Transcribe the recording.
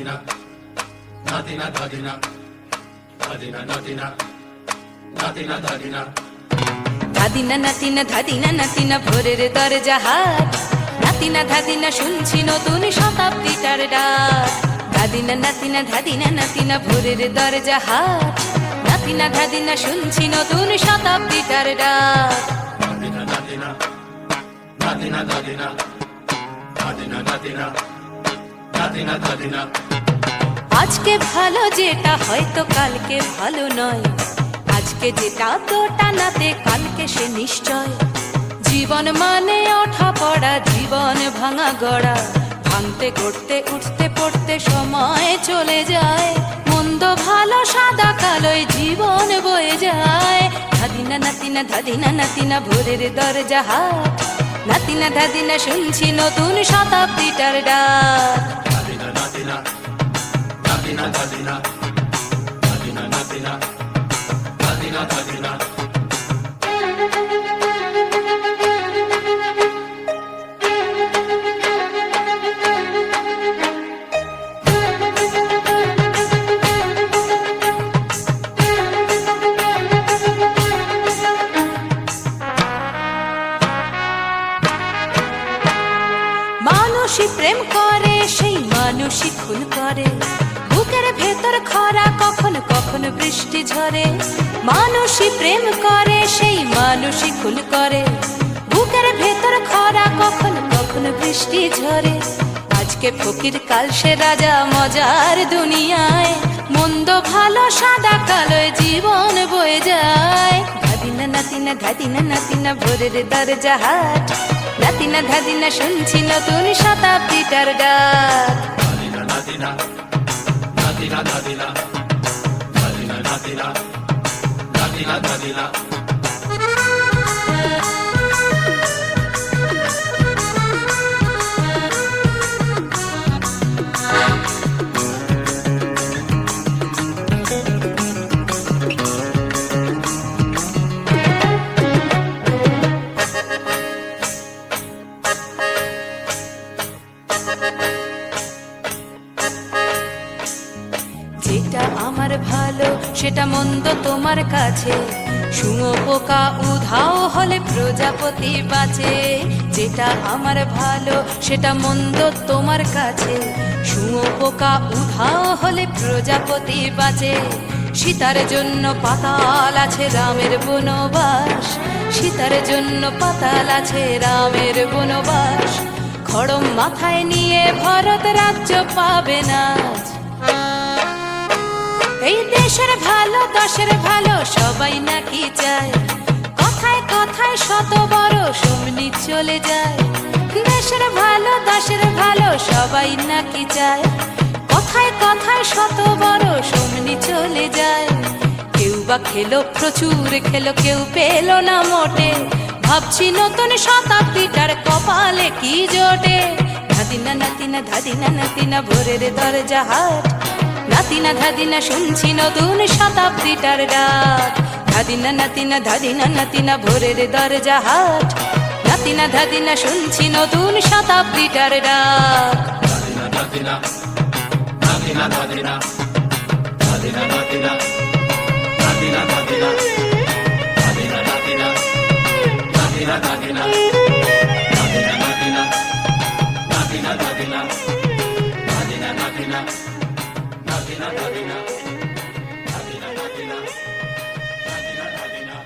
ধাদিনা ধাদিনা ধাদিনা ধাদিনা নাতিনা নাতিনা ধাদিনা ধাদিনা নাতিনা ধাদিনা নাতিনা ভোরের দরজা হাট নাতিনা ধাদিনা শুনছি নতুন শতাব্দীটার ডাক ধাদিনা নাতিনা ধাদিনা নাতিনা ভোরের দরজা হাট নাতিনা ধাদিনা শুনছি নতুন শতাব্দীটার ডাক ধাদিনা নাতিনা নাতিনা ধাদিনা ধাদিনা নাতিনা নাতিনা ধাদিনা আজকে ভালো যেটা হয়তো কালকে ভালো নয় আজকে যেটা তোটা নাতে কালকে সে নিশ্চয় জীবন মানে ওঠা পড়া জীবন ভাঙা গড়া ভাঙতে গড়তে উঠতে পড়তে সময় চলে যায় মন্দ ভালো সাদা কালোয় জীবন বয়ে যায় ধাদিনা নাতিনা ধাদিনা নাতিনা ভোরের দরজা হাট নাতিনা ধাদিনা শুনছি নতুন শতাব্দীটার ডাক ধাদিনা নাতিনা নাতিনা ধাদিনা ধাদিনা নাতিনা নাতিনা ধাদিনা মানুষই প্রেম করে সেই মানুষই খুন করে বুকের ভেতর খরা কখনো কখনো বৃষ্টি ঝরে মানুষই প্রেম করে সেই মানুষই খুন করে বুকের ভেতর খরা কখনো কখনো বৃষ্টি ঝরে আজকে ফকির কাল সে রাজা মজার দুনিয়ায় মন্দ ভালো সাদা কালোয় জীবন বয়ে যায় ধাদিনা নাতিনা ধাদিনা নাতিনা ভোরের দরজা হাট নাতিনা ধাদিনা শুনছি নতুন শতাব্দীটার ডাক ধাদিনা নাতিনা নাতিনা ধাদিনা ধাদিনা নাতিনা নাতিনা ধাদিনা যেটা আমার ভালো সেটা মন্দ তোমার কাছে শুঁয়ো পোকা উধাও হলে প্রজাপতি বাঁচে যেটা আমার ভালো সেটা মন্দ তোমার কাছে শুঁয়ো পোকা উধাও হলে প্রজাপতি বাঁচে সীতার জন্য পাতাল আছে রামের বনবাস সীতার জন্য পাতাল আছে রামের বনবাস খড়ম মাথায় নিয়ে ভরত রাজ্য পাবে না এই দেশের ভালো দশের ভালো সবাই নাকি চায় কথায় কথায় শত বড় সমনি চলে যায় দেশের ভালো দশের ভালো সবাই নাকি চায় কথায় কথায় শত বড় সমনি চলে যায় কেউ বা খেলো প্রচুর খেলো কেউ পেল না মোটে ভাবছি নতুন শতাব্দীটার কপালে কি জোটে ধাদিনা নাতিনা ধাদিনা নাতিনা ভোরের দরজা হাট নাতিনা ধাদিনা শুনছি নতুন শতাব্দীটার ডাক ধাদিনা নাতিনা ধাদিনা নাতিনা ভোরের দরজা হাট নাতিনা ধাদিনা শুনছি নতুন শতাব্দীটার ডাক ধাদিনা নাতিনা নাতিনা ধাদিনা ধাদিনা নাতিনা নাতিনা ধাদিনা ধাদিনা নাতিনা নাতিনা ধাদিনা ধাদিনা নাতিনা নাতিনা ধাদিনা ধাদিনা নাতিনা নাতিনা ধাদিনা ধাদিনা নাতিনা নাতিনা ধাদিনা